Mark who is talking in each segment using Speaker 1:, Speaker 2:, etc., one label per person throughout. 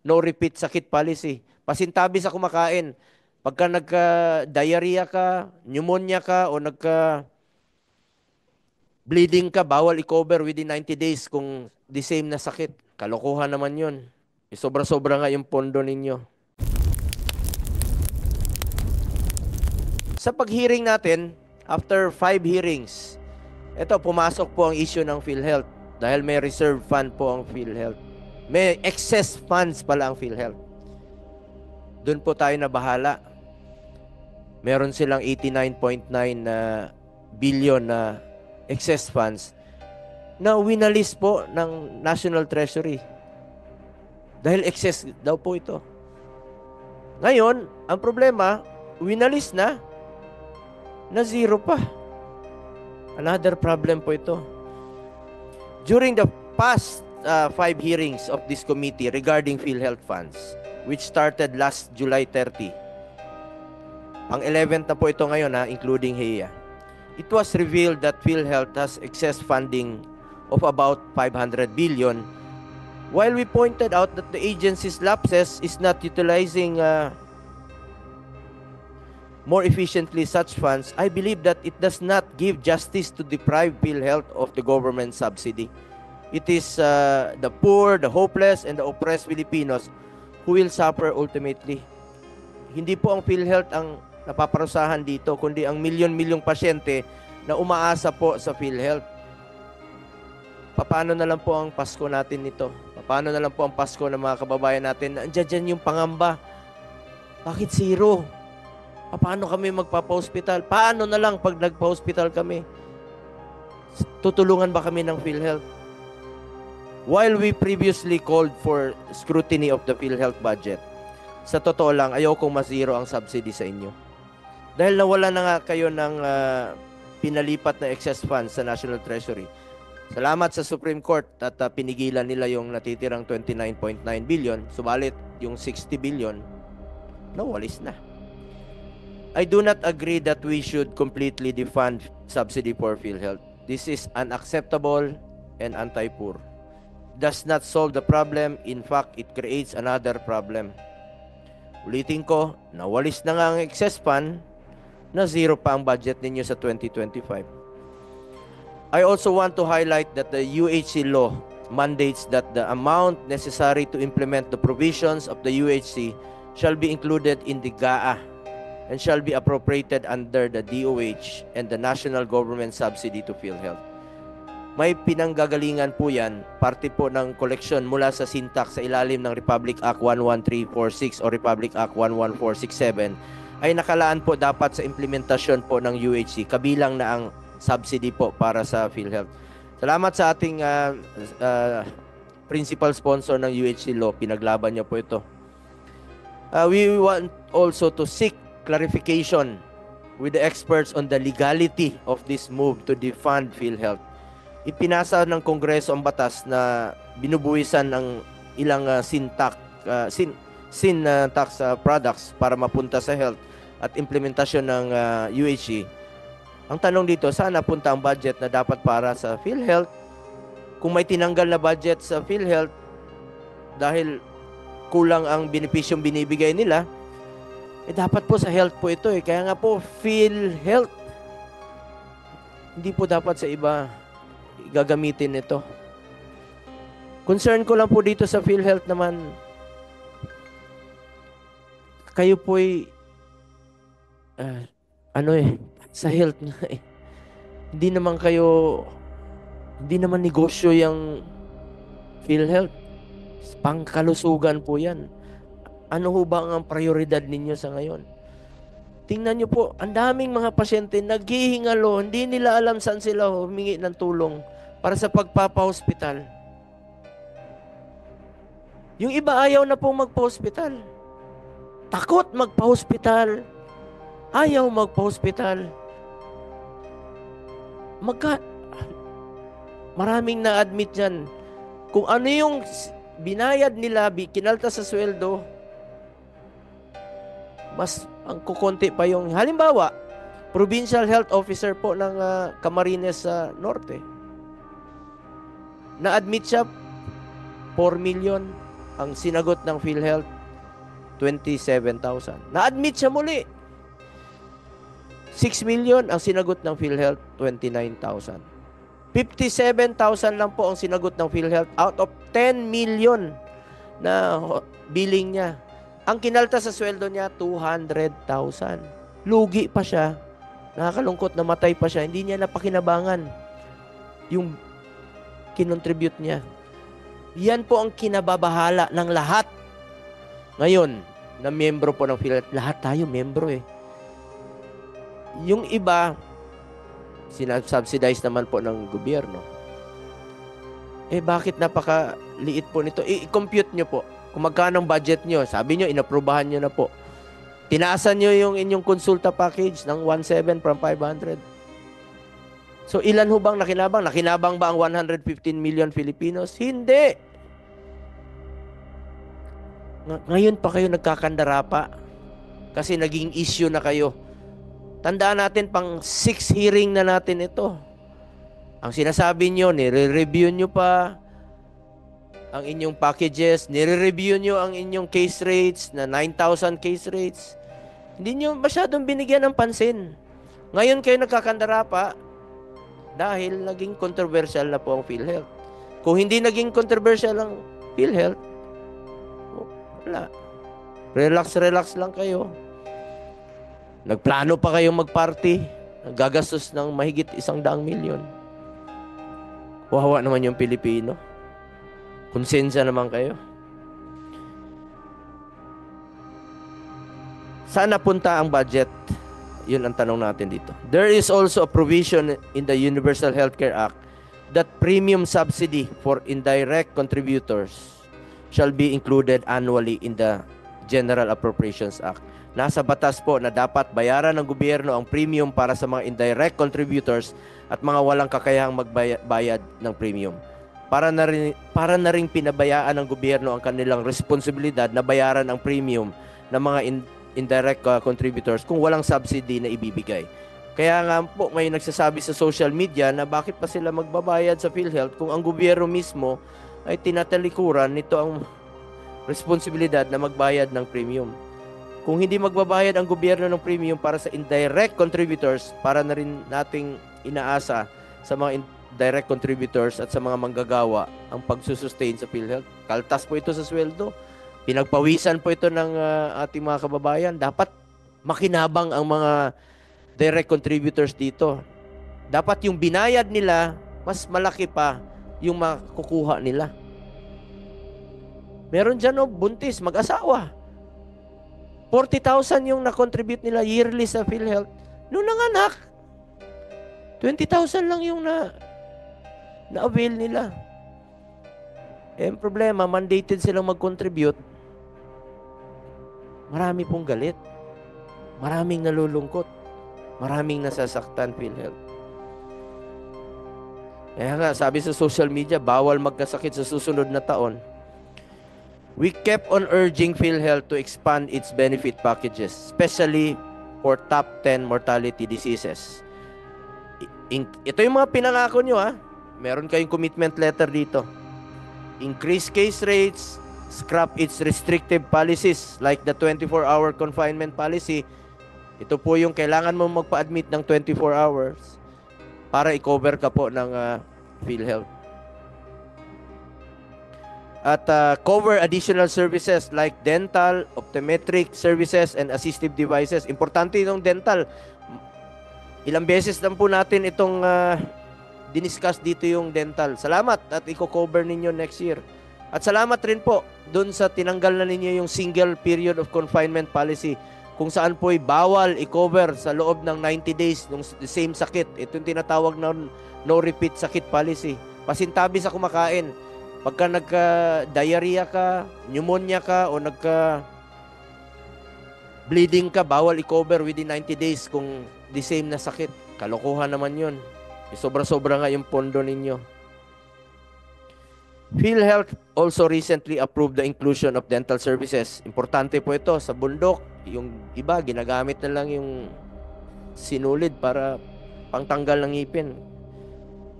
Speaker 1: no repeat sakit policy. Pasintabi sa kumakain. Pagka nagka-diarrhea ka, pneumonia ka, o nagka-bleeding ka, bawal i-cover within 90 days kung the same na sakit. Kalokohan naman yun. Sobra-sobra nga yung pondo ninyo. Sa pag-hearing natin, after 5 hearings, ito, pumasok po ang issue ng PhilHealth dahil may reserve fund po ang PhilHealth. May excess funds pala ang PhilHealth. Doon po tayo na bahala. Meron silang 89.9 billion na excess funds na winalis po ng National Treasury. Dahil excess daw po ito. Ngayon, ang problema, winalis na zero pa. Another problem po ito. During the past 5 hearings of this committee regarding PhilHealth funds, which started last July 30, ang 11th na po ito ngayon, including HEA, it was revealed that PhilHealth has excess funding of about 500 billion, while we pointed out that the agency's lapses is not utilizing more efficiently such funds. I believe that it does not give justice to deprive PhilHealth of the government subsidy. It is the poor, the hopeless, and the oppressed Filipinos who will suffer ultimately. Hindi po ang PhilHealth ang napaparusahan dito, kundi ang milyon-milyong pasyente na umaasa po sa PhilHealth. Paano na lang po ang Pasko natin nito? Paano na lang po ang Pasko ng mga kababayan natin? Andiyan yung pangamba. Bakit zero? Paano kami magpapa-hospital? Paano na lang pag nagpa-hospital kami? Tutulungan ba kami ng PhilHealth? While we previously called for scrutiny of the PhilHealth budget, sa totoo lang, ayaw kong ma-zero ang subsidy sa inyo. Dahil nawala na nga kayo ng pinalipat na excess funds sa National Treasury. Salamat sa Supreme Court at pinigilan nila yung natitirang 29.9 billion. Subalit, yung 60 billion, nawalis na. I do not agree that we should completely defund subsidy for PhilHealth. This is unacceptable and anti-poor. Does not solve the problem. In fact, it creates another problem. Ulitin ko, nawalis na nga ang excess fund, na zero pa ang budget ninyo sa 2025. I also want to highlight that the UHC law mandates that the amount necessary to implement the provisions of the UHC shall be included in the GAA and shall be appropriated under the DOH and the national government subsidy to PhilHealth. May pinanggagalingan po yan, parte po ng koleksyon mula sa syntax sa ilalim ng Republic Act 11346 o Republic Act 11467 ay nakalaan po dapat sa implementasyon po ng UHC, kabilang na ang subsidy po para sa PhilHealth. Salamat sa ating principal sponsor ng UHC law, pinaglaban niya po ito. We want also to seek clarification with the experts on the legality of this move to defund PhilHealth. Ipinasa ng Kongreso ang batas na binubuwisan ng ilang tax products para mapunta sa health at implementasyon ng UHC. Ang tanong dito, saan napunta ang budget na dapat para sa PhilHealth? Kung may tinanggal na budget sa PhilHealth dahil kulang ang benepisyong binibigay nila, dapat po sa health po ito eh. Kaya nga po, PhilHealth. Hindi po dapat sa iba gagamitin ito. Concern ko lang po dito sa PhilHealth naman, kayo po'y sa health nga eh. Hindi naman negosyo yung PhilHealth. Pangkalusugan po yan. Ano ho ba ang prioridad ninyo sa ngayon? Tingnan nyo po, ang daming mga pasyente naghihingalo, hindi nila alam saan sila humingi ng tulong para sa pagpapa-hospital. Yung iba ayaw na pong magpa-hospital. Takot magpa-hospital. Ayaw magpa-hospital. Maraming na-admit dyan. Kung ano yung binayad nila, kinalta sa sweldo, mas ang kukonti pa yung, halimbawa, provincial health officer po ng Camarines sa Norte. Na-admit siya, 4 million. Ang sinagot ng PhilHealth, 27,000. Na-admit siya muli. 6 million ang sinagot ng PhilHealth, 29,000. 57,000 lang po ang sinagot ng PhilHealth out of 10 million na billing niya. Ang kinalta sa sweldo niya, 200,000. Lugi pa siya. Nakakalungkot, namatay pa siya. Hindi niya napakinabangan yung kinontribute niya. Yan po ang kinababahala ng lahat. Ngayon, na miyembro po ng PhilHealth, lahat tayo miyembro eh. Yung iba, sinasubsidize naman po ng gobyerno. Bakit napakaliit po nito? I-compute nyo po. Kung magkano ang budget nyo, sabi nyo, inaprubahan nyo na po. Tinaasan nyo yung inyong konsulta package ng 1.7 from 500. So, ilan ho bang nakinabang? Nakinabang ba ang 115 million Filipinos? Hindi. Ngayon pa kayo nagkakandara pa kasi naging issue na kayo. Tandaan natin, pang 6 hearing na natin ito. Ang sinasabi nyo, nire-review nyo pa ang inyong packages, nire-review nyo ang inyong case rates na 9,000 case rates. Hindi nyo masyadong binigyan ng pansin. Ngayon kayo nagkakandara pa dahil naging controversial na po ang PhilHealth. Kung hindi naging controversial ang PhilHealth, wala. Relax lang kayo. Nagplano pa kayong mag-party. Gagastos ng mahigit 100 milyon. Wawa naman yung Pilipino. Konsensya naman kayo. Saan napunta ang budget? Yun ang tanong natin dito. There is also a provision in the Universal Healthcare Act that premium subsidy for indirect contributors shall be included annually in the General Appropriations Act. Nasa batas po na dapat bayaran ng gobyerno ang premium para sa mga indirect contributors at mga walang kakayahang magbayad ng premium. Para na ring pinabayaan ng gobyerno ang kanilang responsibilidad na bayaran ang premium ng mga indirect contributors kung walang subsidy na ibibigay. Kaya nga po may nagsasabi sa social media na bakit pa sila magbabayad sa PhilHealth kung ang gobyerno mismo ay tinatalikuran nito ang responsibilidad na magbayad ng premium. Kung hindi magbabayad ang gobyerno ng premium para sa indirect contributors, para na rin nating inaasa sa mga indirect contributors at sa mga manggagawa ang pagsusustain sa PhilHealth. Kaltas po ito sa sweldo. Pinagpawisan po ito ng ating mga kababayan. Dapat makinabang ang mga direct contributors dito. Dapat yung binayad nila, mas malaki pa yung makukuha nila. Meron dyan buntis, mag-asawa. 40,000 yung na-contribute nila yearly sa PhilHealth. Noong nanganak, 20,000 lang yung na-avail nila. Ang problema, mandated silang mag-contribute. Marami pong galit. Maraming nalulungkot. Maraming nasasaktan PhilHealth. Kaya nga, sabi sa social media, bawal magkasakit sa susunod na taon. We kept on urging PhilHealth to expand its benefit packages, especially for top 10 mortality diseases. Ito yung mga pinangako nyo ha. Meron kayong commitment letter dito. Increase case rates, scrap its restrictive policies like the 24-hour confinement policy. Ito po yung kailangan mo magpa-admit ng 24 hours para i-cover ka po ng PhilHealth. At cover additional services like dental, optometric services, and assistive devices. Importante itong dental. Ilang beses lang po natin itong diniscuss dito yung dental. Salamat at i-cover ninyo next year. At salamat rin po doon sa tinanggal na ninyo yung single period of confinement policy kung saan po'y bawal i-cover sa loob ng 90 days ng same sakit. Ito yung tinatawag na no repeat sakit policy. Pasintabi sa kumakain. Pagka nagka-diarrhea ka, pneumonia ka, o nagka-bleeding ka, bawal i-cover within 90 days kung the same na sakit. Kalokohan naman yun. Sobra-sobra nga yung pondo ninyo. PhilHealth also recently approved the inclusion of dental services. Importante po ito sa bundok. Yung iba, ginagamit na lang yung sinulid para pangtanggal ng ngipin.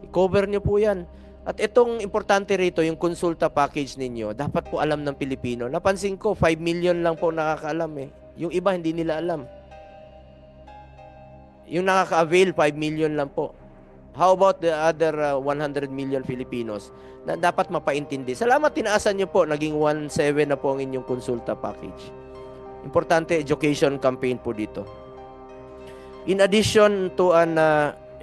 Speaker 1: I-cover nyo po yan. At itong importante rito, yung konsulta package ninyo, dapat po alam ng Pilipino. Napansin ko, 5 million lang po nakakaalam eh. Yung iba hindi nila alam. Yung nakaka-avail, 5 million lang po. How about the other 100 million Filipinos na dapat mapaintindi? Salamat, tinaasan nyo po. Naging 1.7 na po ang inyong konsulta package. Importante, education campaign po dito. In addition to an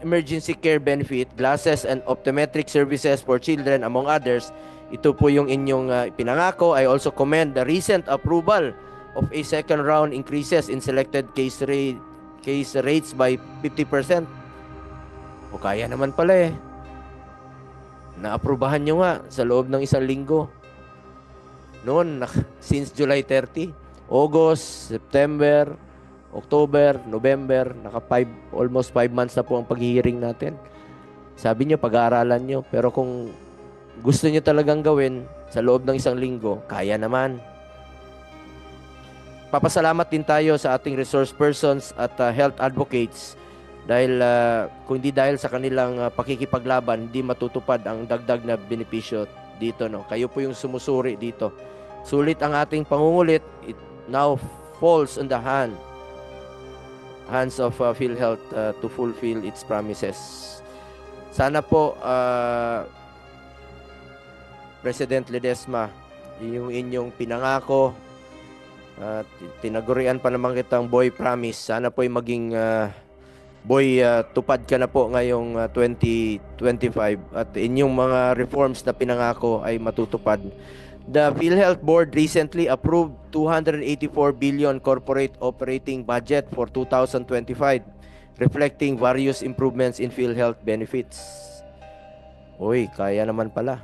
Speaker 1: emergency care benefit, glasses and optometric services for children, among others, ito po yung inyong pinangako. I also commend the recent approval of a second round increases in selected case rates by 50%. O kaya naman pala eh. Naaprubahan nyo nga sa loob ng 1 linggo. Noon, since July 30, August, September, October, November, almost 5 months na po ang pag-hearing natin. Sabi nyo, pag-aaralan nyo. Pero kung gusto nyo talagang gawin sa loob ng 1 linggo, kaya naman. Papasalamat din tayo sa ating resource persons at health advocates dahil kung hindi dahil sa kanilang pakikipaglaban, hindi matutupad ang dagdag na benepisyo dito. No? Kayo po yung sumusuri dito. Sulit ang ating pangungulit. It now falls on the hands of PhilHealth to fulfill its promises. Sana po, President Ledesma, yung inyong pinangako, tinagurian pa naman kitang boy promise. Sana po ay maging boy tupad ka na po ngayong 2025 at inyong mga reforms na pinangako ay matutupad. The PhilHealth Board recently approved 284 billion corporate operating budget for 2025, reflecting various improvements in PhilHealth benefits. Uy, kaya naman pala.